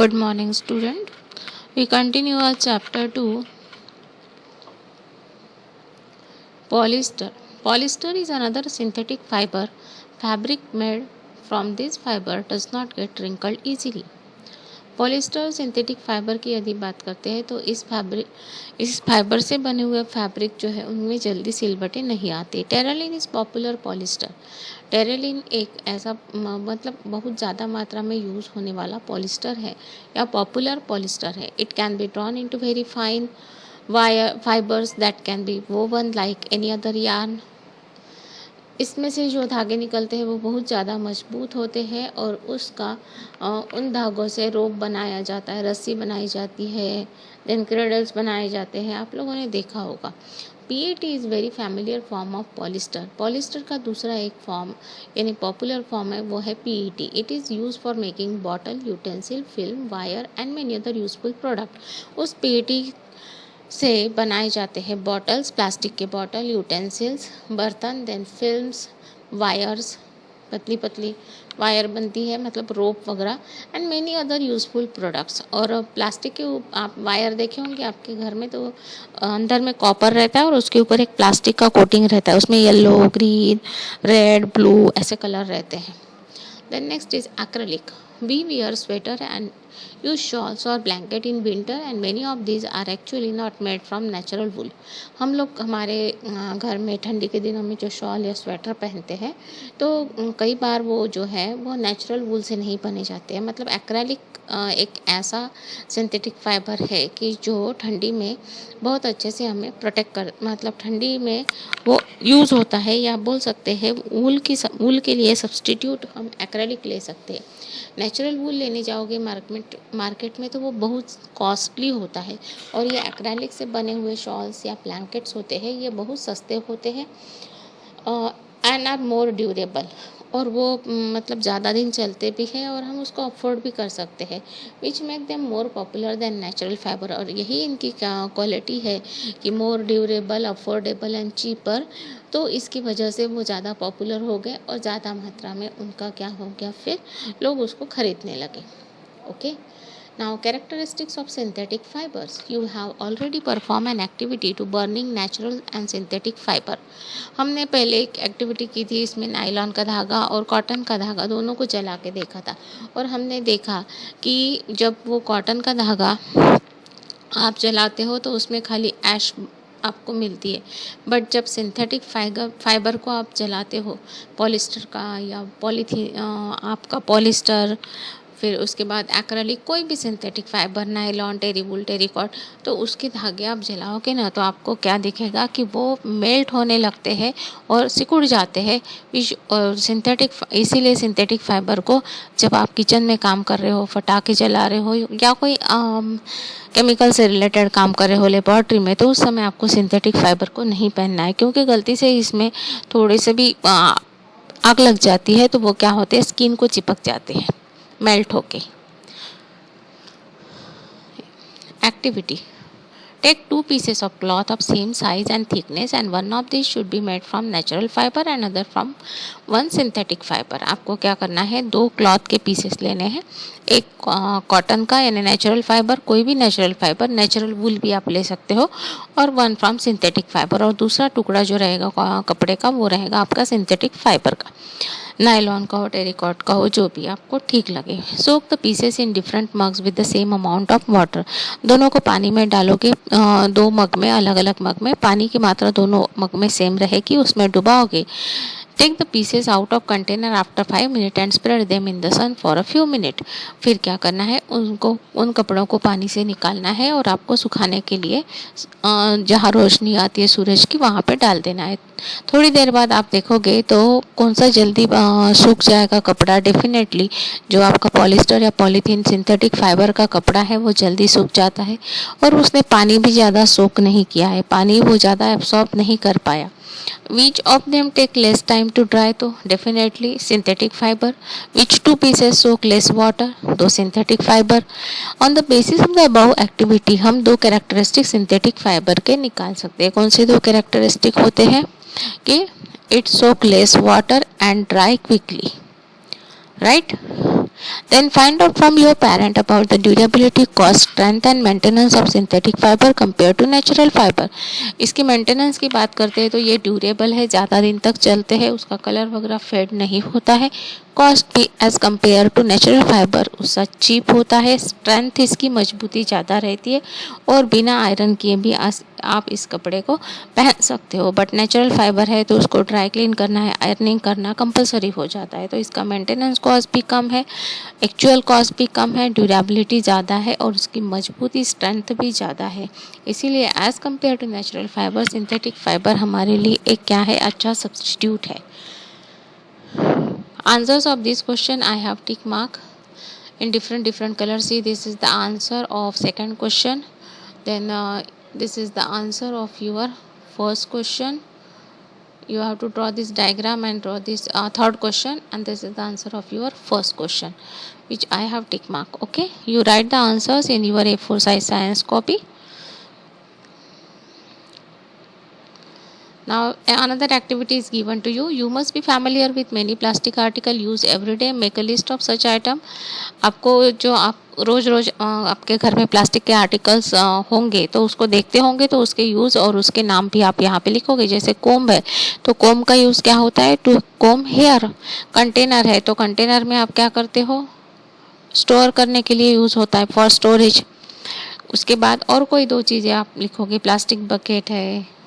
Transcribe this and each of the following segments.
Good morning, student. We continue our chapter 2, polyester. Polyester is another synthetic fiber. Fabric made from this fiber does not get wrinkled easily. Polyester synthetic fibre की यदि बात करते हैं तो इस fibre से बने हुए फैब्रिक जो है उनमें जल्दी सिलवटें नहीं आती। Terylene is popular polyester. Terylene एक ऐसा मतलब बहुत ज़्यादा मात्रा में यूज़ होने वाला पॉलिस्टर है या पॉपुलर पॉलिस्टर है। It can be drawn into very fine wire fibres that can be woven like any other yarn. इसमें से जो धागे निकलते हैं वो बहुत ज़्यादा मजबूत होते हैं और उसका उन धागों से रोप बनाया जाता है, रस्सी बनाई जाती है, देन क्रेडल्स बनाए जाते हैं। आप लोगों ने देखा होगा। PET is very familiar form of polyester. Polyester का दूसरा एक फॉर्म यानी पॉपुलर फॉर्म है वो है PET। It is use for making bottle, utensil, film, wire and many other useful product. उस PET से बनाए जाते हैं बॉटल्स, प्लास्टिक के बॉटल, यूटेंसिल्स, बर्तन, देन फिल्म्स, वायर्स, पतली पतली वायर बनती है मतलब रोप वगैरह and many other useful products. और प्लास्टिक के आप वायर देखे होंगे आपके घर में तो अंदर में कॉपर रहता है और उसके ऊपर एक प्लास्टिक का कोटिंग रहता है, उसमें येलो, ग्रीन, रेड, ब्लू ऐसे कलर रहते हैं। Then next is acrylic. We wear sweater and use shawls or blanket in winter and many of these are actually not made from natural wool. हम लोग हमारे घर में ठंडी के दिनों में जो शॉल या स्वेटर पहनते हैं तो कई बार वो जो है वो नेचुरल वूल से नहीं बने जाते हैं। मतलब एक्रेलिक एक ऐसा सिंथेटिक फाइबर है कि जो ठंडी में बहुत अच्छे से हमें प्रोटेक्ट कर मतलब ठंडी में वो यूज़ होता है या बोल सकते हैं वूल के लिए सब्सटीट्यूट हम एक्रेलिक ले सकते हैं। नेचुरल वूल लेने जाओगे मार्केट में तो वो बहुत कॉस्टली होता है और ये एक्रेलिक से बने हुए शॉल्स या ब्लैंकेट्स होते हैं ये बहुत सस्ते होते हैं एंड आर मोर ड्यूरेबल और वो मतलब ज़्यादा दिन चलते भी हैं और हम उसको अफोर्ड भी कर सकते हैं which make them more popular than natural fibre. और यही इनकी क्वालिटी है कि more durable, affordable and cheaper, तो इसकी वजह से वो ज़्यादा पॉपुलर हो गए और ज़्यादा मात्रा में उनका क्या हो गया फिर लोग उसको खरीदने लगे। Okay, now characteristics of synthetic fibers. You have already performed an activity to burning natural and synthetic fiber. हमने पहले एक एक्टिविटी की थी, इसमें नायलॉन का धागा और कॉटन का धागा दोनों को जला के देखा था और हमने देखा कि जब वो कॉटन का धागा आप जलाते हो तो उसमें खाली ऐश आपको मिलती है, बट जब सिंथेटिक फाइबर को आप जलाते हो पॉलिस्टर का या आपका पॉलिस्टर, फिर उसके बाद एक्रेलिक, कोई भी सिंथेटिक फाइबर, नायलॉन, टेरीवूल, टेरिकॉट, तो उसके धागे आप जलाओगे ना तो आपको क्या दिखेगा कि वो मेल्ट होने लगते हैं और सिकुड़ जाते हैं। इसीलिए सिंथेटिक फाइबर को जब आप किचन में काम कर रहे हो, पटाखे जला रहे हो या कोई केमिकल से रिलेटेड काम कर रहे हो लेबॉर्ट्री में, तो उस समय आपको सिंथेटिक फाइबर को नहीं पहनना है क्योंकि गलती से इसमें थोड़े से भी आग लग जाती है तो वो क्या होते हैं, स्किन को चिपक जाते हैं मेल्ट होके। Activity: take 2 pieces of cloth of same size and thickness and one of these should be made from natural fiber and other from one synthetic fiber. आपको क्या करना है, 2 क्लॉथ के पीसेस लेने हैं, एक कॉटन का यानी नेचुरल फाइबर, कोई भी नेचुरल फाइबर, नेचुरल वूल भी आप ले सकते हो, और 1 फ्रॉम सिंथेटिक फाइबर, और दूसरा टुकड़ा जो रहेगा कपड़े का वो रहेगा आपका सिंथेटिक फाइबर का, नायलॉन का हो, टेरिकॉट का हो, जो भी आपको ठीक लगे। Soak the pieces in different mugs with the same amount of water. दोनों को पानी में डालोगे, 2 मग में, अलग अलग मग में पानी की मात्रा दोनों मग में सेम रहेगी, उसमें डुबाओगे। Take the pieces out of container after 5 minute and spread them in the sun for a few minute. फिर क्या करना है, उन कपड़ों को पानी से निकालना है और आपको सुखाने के लिए जहाँ रोशनी आती है सूरज की वहाँ पे डाल देना है। थोड़ी देर बाद आप देखोगे तो कौन सा जल्दी सूख जाएगा कपड़ा। डेफिनेटली जो आपका पॉलिस्टर या पॉलीथीन सिंथेटिक फाइबर का कपड़ा है वो जल्दी सूख जाता है और उसने पानी भी ज़्यादा सोक नहीं किया है, पानी वो ज़्यादा एब्सॉर्ब नहीं कर पाया। Which of them take less time to dry? तो definitely synthetic fiber. Which 2 pieces soak less water? 2 synthetic fiber. On the basis of the above activity हम 2 characteristic synthetic fiber के निकाल सकते हैं। कौन से 2 characteristic होते हैं कि it soak less water and dry quickly, right? Then find out from your parent about the durability, cost, strength and maintenance of synthetic fiber compared to natural fiber. इसकी मेंटेनेंस की बात करते हैं तो ये ड्यूरेबल है, ज़्यादा दिन तक चलते हैं, उसका कलर वगैरह फेड नहीं होता है. कॉस्ट भी as compare to natural fibre उसका चीप होता है. स्ट्रेंथ इसकी मजबूती ज़्यादा रहती है और बिना आयरन किए भी आप इस कपड़े को पहन सकते हो. बट नेचुरल फाइबर है तो उसको ड्राई क्लीन करना है, आयरनिंग करना कंपलसरी हो जाता है. तो इसका मेंटेनेंस कॉस्ट भी कम है, एक्चुअल कॉस्ट भी कम है, ड्यूरेबिलिटी ज़्यादा है और उसकी मजबूती स्ट्रेंथ भी ज़्यादा है. इसीलिए as compare to natural fibre synthetic fibre हमारे लिए एक क्या है, अच्छा सब्स्टिट्यूट है. Answers of this question I have tick mark in different colors. See, this is the answer of second question. Then this is the answer of your first question. You have to draw this diagram and draw this third question, and this is the answer of your first question, which I have tick mark. Okay, you write the answers in your A4 size science copy. Now another activity is given to you. You must be familiar with many plastic article used every day. Make a list of such item. आपको जो आप रोज़ आपके घर में plastic के articles होंगे तो उसको देखते होंगे, तो उसके यूज़ और उसके नाम भी आप यहाँ पे लिखोगे. जैसे कोम्ब है तो कोम्ब का यूज़ क्या होता है, टू कोम्ब हेयर. कंटेनर है तो कंटेनर में आप क्या करते हो, स्टोर करने के लिए यूज़ होता है, फॉर स्टोरेज. उसके बाद और कोई दो चीज़ें आप लिखोगे, प्लास्टिक बकेट है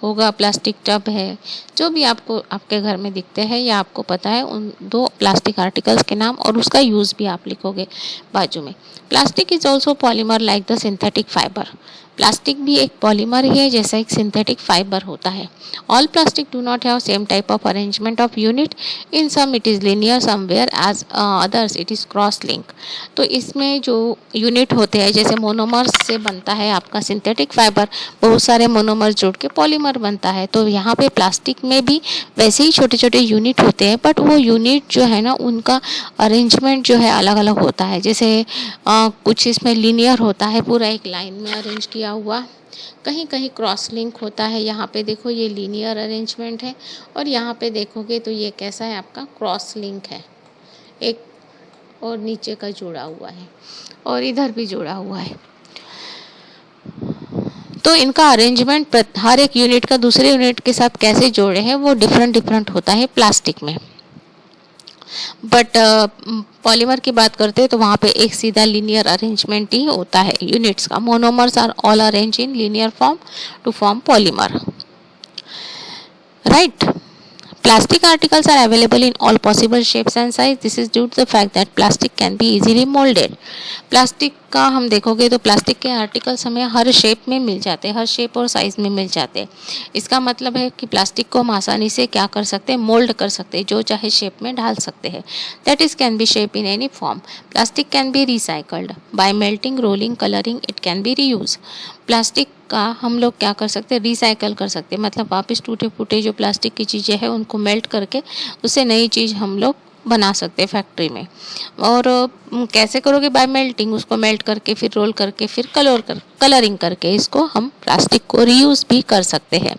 होगा, प्लास्टिक टब है. जो भी आपको आपके घर में दिखते हैं या आपको पता है उन दो प्लास्टिक आर्टिकल्स के नाम और उसका यूज़ भी आप लिखोगे बाजू में. Plastic is also polymer like the synthetic fibre. Plastic भी एक पॉलीमर ही है जैसा एक सिंथेटिक फाइबर होता है. All plastic do not have same type of arrangement of unit. In some it is linear, somewhere as others it is cross link. तो इसमें जो यूनिट होते हैं, जैसे मोनोमर्स से बनता है आपका सिंथेटिक फाइबर, बहुत सारे मोनोमर्स जुड़ के पॉलीमर बनता है. तो यहाँ पे प्लास्टिक में भी वैसे ही छोटे छोटे यूनिट होते हैं, बट वो यूनिट जो है ना उनका अरेंजमेंट जो है अलग अलग होता है. जैसे कुछ इसमें लीनियर होता है, पूरा एक लाइन में अरेंज किया हुआ, कहीं कहीं क्रॉस लिंक होता है. यहाँ पे देखो ये लीनियर अरेंजमेंट है और यहाँ पे देखोगे तो ये कैसा है, आपका क्रॉस लिंक है, एक और नीचे का जुड़ा हुआ है और इधर भी जुड़ा हुआ है. तो इनका अरेंजमेंट हर एक यूनिट का दूसरे यूनिट के साथ कैसे जोड़े हैं वो डिफरेंट होता है प्लास्टिक में. बट पॉलीमर की बात करते हैं तो वहाँ पे एक सीधा लीनियर अरेंजमेंट ही होता है यूनिट्स का. Monomers are all arrange in linear form to form polymer. Right. Plastic articles are available in all possible shapes and size. This is due to the fact that plastic can be easily molded. Plastic का हम देखोगे तो plastic के articles हमें हर shape में मिल जाते हैं, हर shape और साइज़ में मिल जाते हैं. इसका मतलब है कि प्लास्टिक को हम आसानी से क्या कर सकते हैं, मोल्ड कर सकते हैं, जो चाहे शेप में ढाल सकते हैं. That is can be shape in any form. Plastic can be recycled bye melting, rolling, colouring. It can be reuse. Plastic का हम लोग क्या कर सकते हैं, रिसाइकल कर सकते हैं. मतलब वापस टूटे फूटे जो प्लास्टिक की चीज़ें हैं उनको मेल्ट करके उससे नई चीज़ हम लोग बना सकते हैं फैक्ट्री में. और कैसे करोगे, बाय मेल्टिंग. उसको मेल्ट करके फिर रोल करके फिर कलरिंग करके इसको हम प्लास्टिक को रीयूज भी कर सकते हैं.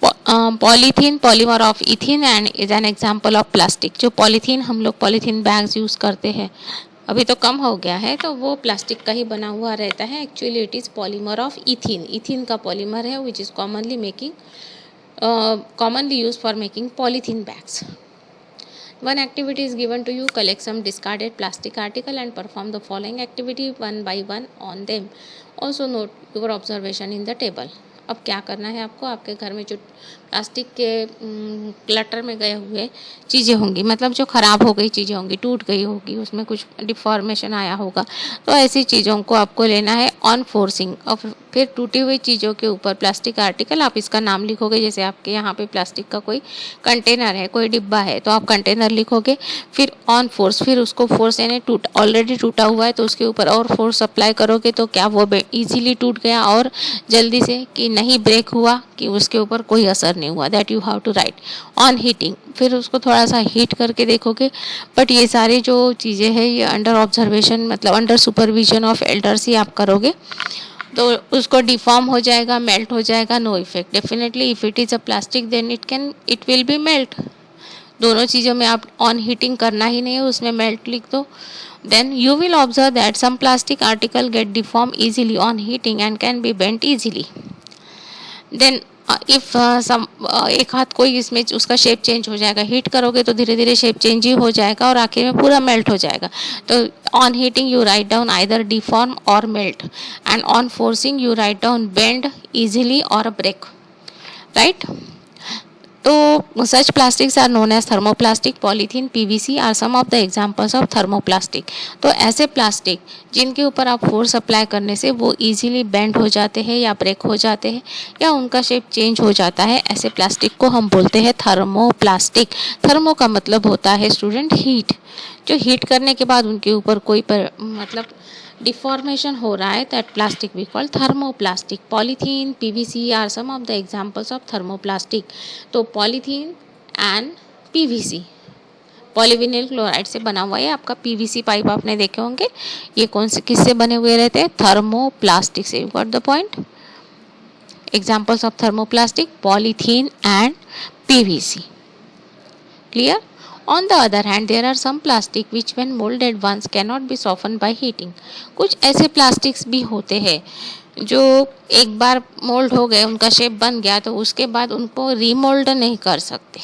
Polythene polymer of इथिन and is an example of plastic. जो पॉलीथीन हम लोग पॉलीथीन बैग्स यूज़ करते हैं, अभी तो कम हो गया है, तो वो प्लास्टिक का ही बना हुआ रहता है. Actually it is polymer of इथिन. इथिन का पॉलीमर है which is commonly used for making polythene bags. One activity is given to you. Collect some discarded plastic article and perform the following activity one by one on them. Also note your observation in the table. अब क्या करना है आपको, आपके घर में जो plastic के क्लटर में गए हुए चीज़ें होंगी, मतलब जो ख़राब हो गई चीज़ें होंगी, टूट गई होगी, उसमें कुछ डिफॉर्मेशन आया होगा, तो ऐसी चीज़ों को आपको लेना है ऑन फोर्सिंग. और फिर टूटी हुई चीज़ों के ऊपर प्लास्टिक आर्टिकल आप इसका नाम लिखोगे. जैसे आपके यहाँ पे प्लास्टिक का कोई कंटेनर है, कोई डिब्बा है, तो आप कंटेनर लिखोगे. फिर ऑन फोर्स, फिर उसको फोर्स यानी ऑलरेडी टूटा हुआ है तो उसके ऊपर और फोर्स अप्लाई करोगे तो क्या वो ईजिली टूट गया और जल्दी से, कि नहीं ब्रेक हुआ, कि उसके ऊपर कोई असर नहीं हुआ. That you have to write. On heating, फिर उसको थोड़ा सा हीट करके देखोगे. बट ये सारी जो चीज़ें हैं ये अंडर ऑब्जर्वेशन, मतलब अंडर सुपरविजन ऑफ एल्डर्स ही आप करोगे, तो उसको डिफॉर्म हो जाएगा, मेल्ट हो जाएगा, no effect. Definitely if it is a plastic then it will be melt. दोनों चीज़ों में आप ऑन हीटिंग करना ही नहीं है, उसमें मेल्ट लिख दो. Then you will observe that some plastic article get deformed easily on heating and can be bent easily. Then if some एक हाथ कोई इसमें उसका शेप चेंज हो जाएगा, हीट करोगे तो धीरे धीरे शेप चेंज ही हो जाएगा और आखिर में पूरा मेल्ट हो जाएगा. तो on heating you write down either deform और melt, and on forcing you write down bend easily और ब्रेक. राइट. तो such plastics are known as thermoplastic. Polythene, PVC are some of the examples of thermoplastic. तो ऐसे plastic जिनके ऊपर आप force apply करने से वो इजीली बेंड हो जाते हैं या ब्रेक हो जाते हैं या उनका शेप चेंज हो जाता है, ऐसे प्लास्टिक को हम बोलते हैं थर्मोप्लास्टिक. थर्मो का मतलब होता है स्टूडेंट हीट. जो हीट करने के बाद उनके ऊपर कोई मतलब डिफॉर्मेशन हो रहा है, that plastic we call thermoplastic. Polythene, PVC are some of the examples of thermoplastic. तो polythene and PVC, polyvinyl chloride से बना हुआ है आपका पीवीसी पाइप आपने देखे होंगे. ये कौन से किससे बने हुए रहते हैं? थर्मोप्लास्टिक से. You got the point. Examples of thermoplastic, polythene and PVC. Clear. On the other hand, there are some plastic which when molded once cannot be softened by heating. कुछ ऐसे प्लास्टिक्स भी होते हैं जो एक बार मोल्ड हो गए, उनका शेप बन गया, तो उसके बाद उनको रीमोल्ड नहीं कर सकते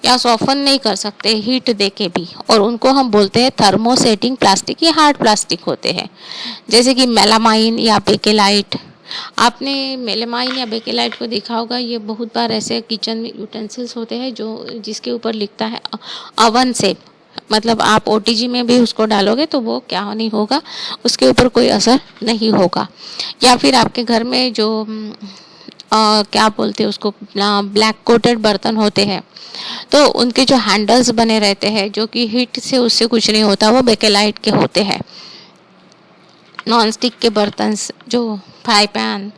या सॉफन नहीं कर सकते हीट देके भी, और उनको हम बोलते हैं थर्मोसेटिंग प्लास्टिक. ये हार्ड प्लास्टिक होते हैं, जैसे कि मेलामाइन या बेकेलाइट. आपने मेलामाइन या बेकेलाइट को देखा होगा. ये बहुत बार ऐसे किचन में यूटेंसिल्स होते हैं जो जिसके ऊपर लिखता है अवन सेप. मतलब आप ओटीजी में भी उसको डालोगे तो वो क्या नहीं होगा, उसके ऊपर कोई असर नहीं होगा. या फिर आपके घर में जो क्या बोलते हैं उसको, ब्लैक कोटेड बर्तन होते हैं, तो उनके जो हैंडल्स बने रहते हैं जो कि हीट से उससे कुछ नहीं होता, वो बेकेलाइट के होते हैं. नॉन स्टिक के बर्तन जो फ्राई पैन,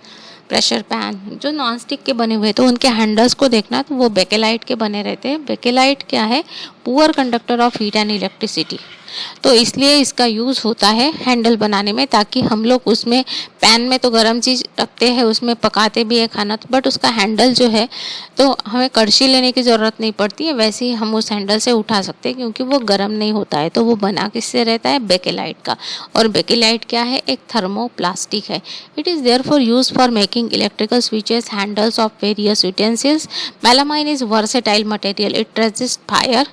प्रेशर पैन जो नॉन स्टिक के बने हुए, तो उनके हैंडल्स को देखना तो वो बेकेलाइट के बने रहते हैं. बेकेलाइट क्या है? Poor conductor of heat and electricity. तो इसलिए इसका यूज़ होता है हैंडल बनाने में, ताकि हम लोग उसमें पैन में तो गर्म चीज़ रखते हैं, उसमें पकाते भी है खाना, तो बट उसका हैंडल जो है तो हमें कड़छी लेने की ज़रूरत नहीं पड़ती है, वैसे ही हम उस हैंडल से उठा सकते हैं क्योंकि वो गर्म नहीं होता है. तो वो बना किससे रहता है? बेकेलाइट का. और बेकेलाइट क्या है? एक थर्मोप्लास्टिक है. It is there for use for making electrical switches, handles of various utensils. Melamine is versatile material. It resist fire.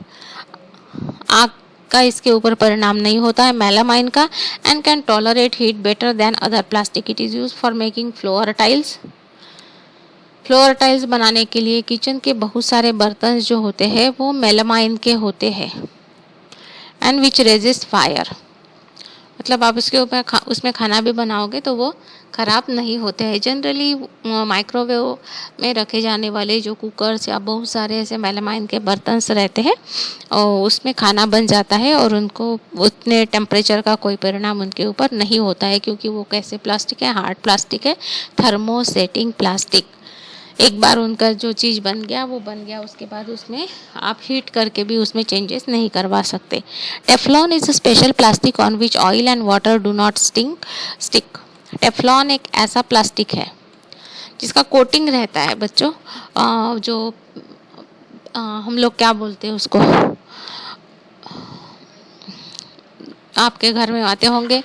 आग का इसके ऊपर परिणाम नहीं होता है मेलामाइन का, and can tolerate heat better than other plastic. It is use for making floor tiles. Floor tiles बनाने के लिए किचन के बहुत सारे बर्तन जो होते हैं वो मेलामाइन के होते हैं. And which resist fire. मतलब आप इसके ऊपर उसमें खाना भी बनाओगे तो वो ख़राब नहीं होते हैं. जनरली माइक्रोवेव में रखे जाने वाले जो कुकर्स या बहुत सारे ऐसे मेलामाइन के बर्तन रहते हैं और उसमें खाना बन जाता है और उनको उतने टेम्परेचर का कोई परिणाम उनके ऊपर नहीं होता है, क्योंकि वो कैसे प्लास्टिक है? हार्ड प्लास्टिक है, थर्मोसेटिंग प्लास्टिक. एक बार उनका जो चीज़ बन गया वो बन गया, उसके बाद उसमें आप हीट करके भी उसमें चेंजेस नहीं करवा सकते. Teflon is a special plastic on which oil and water do not stick. Teflon एक ऐसा प्लास्टिक है जिसका कोटिंग रहता है बच्चों, जो हम लोग क्या बोलते हैं उसको, आपके घर में आते होंगे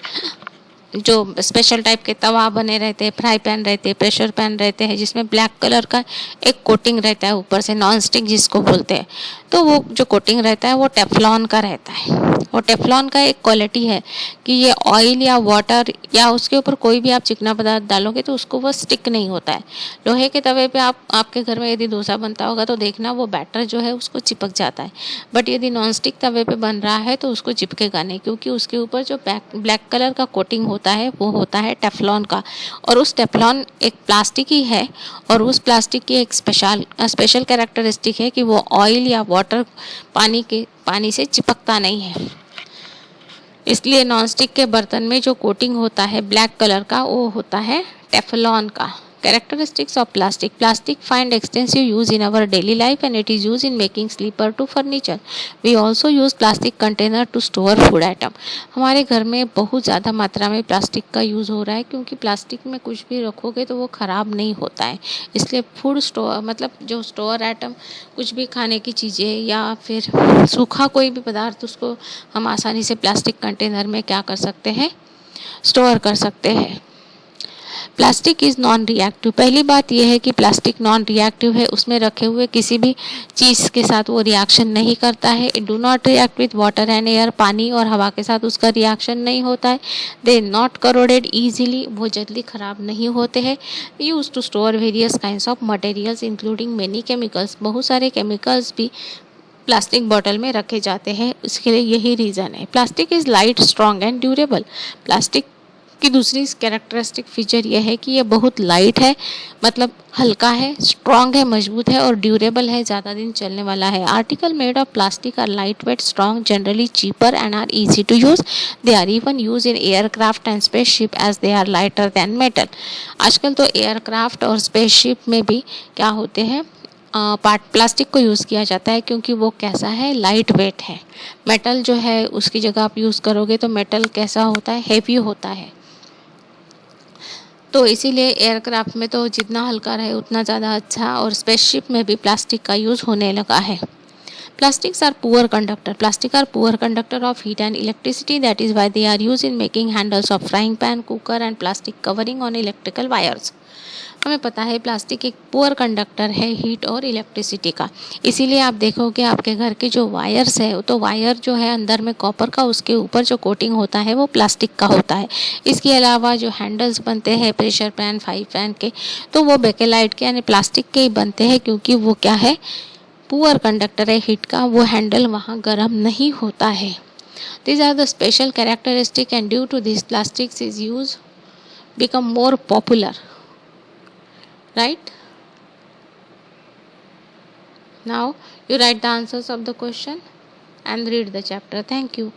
जो स्पेशल टाइप के तवा बने रहते हैं, फ्राई पैन रहते हैं, प्रेशर पैन रहते हैं, जिसमें ब्लैक कलर का एक कोटिंग रहता है ऊपर से, नॉन स्टिक जिसको बोलते हैं. तो वो जो कोटिंग रहता है वो टेफ्लॉन का रहता है. वो टेफ्लॉन का एक क्वालिटी है कि ये ऑयल या वाटर या उसके ऊपर कोई भी आप चिकना पदार्थ डालोगे तो उसको वो स्टिक नहीं होता है. लोहे के तवे पे आपके घर में यदि डोसा बनता होगा तो देखना वो बैटर जो है उसको चिपक जाता है, बट यदि नॉन स्टिक तवे पे बन रहा है तो उसको चिपकेगा नहीं, क्योंकि उसके ऊपर जो ब्लैक कलर का कोटिंग होता है वो होता है टेफ्लॉन का. और उस टेफ्लॉन एक प्लास्टिक ही है, और उस प्लास्टिक की एक स्पेशल कैरेक्टरिस्टिक है कि वो ऑयल या वाटर पानी से चिपकता नहीं है. इसलिए नॉनस्टिक के बर्तन में जो कोटिंग होता है ब्लैक कलर का वो होता है टेफ्लॉन का. Characteristics of plastic. Plastic find extensive use in our daily life and it is used in making sleeper to furniture. We also use plastic container to store food item. हमारे घर में बहुत ज़्यादा मात्रा में प्लास्टिक का use हो रहा है क्योंकि प्लास्टिक में कुछ भी रखोगे तो वो ख़राब नहीं होता है, इसलिए फूड स्टोर मतलब जो स्टोर आइटम कुछ भी खाने की चीज़ें या फिर सूखा कोई भी पदार्थ उसको हम आसानी से प्लास्टिक कंटेनर में क्या कर सकते हैं, स्टोर कर सकते हैं। Plastic is non reactive. पहली बात यह है कि प्लास्टिक नॉन रिएक्टिव है, उसमें रखे हुए किसी भी चीज़ के साथ वो रिएक्शन नहीं करता है। It do not react with water and air. पानी और हवा के साथ उसका रिएक्शन नहीं होता है। They not corroded easily. वो जल्दी ख़राब नहीं होते हैं। Use to store various kinds of materials including many chemicals. बहुत सारे केमिकल्स भी प्लास्टिक बॉटल में रखे जाते हैं, उसके लिए यही रीज़न है। Plastic is light, strong and durable. Plastic की दूसरी कैरेक्टरिस्टिक फीचर यह है कि ये बहुत लाइट है, मतलब हल्का है, स्ट्रॉन्ग है, मजबूत है और ड्यूरेबल है, ज़्यादा दिन चलने वाला है। Article made of plastic are light weight, strong, generally cheaper and are easy to use. They are even use in aircraft and spaceship as they are lighter than metal. आजकल तो एयरक्राफ्ट और spaceship में भी क्या होते हैं, plastic को use किया जाता है क्योंकि वो कैसा है, लाइट वेट है। मेटल जो है उसकी जगह आप यूज़ करोगे तो मेटल कैसा होता है, हेवी होता है। तो इसीलिए एयरक्राफ्ट में तो जितना हल्का रहे उतना ज़्यादा अच्छा, और स्पेसशिप में भी प्लास्टिक का यूज़ होने लगा है। Plastics are poor conductor. Plastic are poor conductor of heat and electricity. That is why they are used in making handles of frying pan, cooker and plastic covering on electrical wires. हमें पता है plastic एक poor conductor है heat और electricity का, इसीलिए आप देखोगे आपके घर के जो वायर्स है तो वायर जो है अंदर में कॉपर का, उसके ऊपर जो कोटिंग होता है वो प्लास्टिक का होता है। इसके अलावा जो हैंडल्स बनते हैं प्रेशर पैन, फ्राई पैन के, तो वो बेकेलाइट के यानी प्लास्टिक के ही बनते हैं क्योंकि वो क्या है, पुअर कंडक्टर है हीट का, वो हैंडल वहाँ गर्म नहीं होता है। These are the special characteristic and due to these plastics is used become more popular, right? Now you write the answers of the question and read the chapter. Thank you.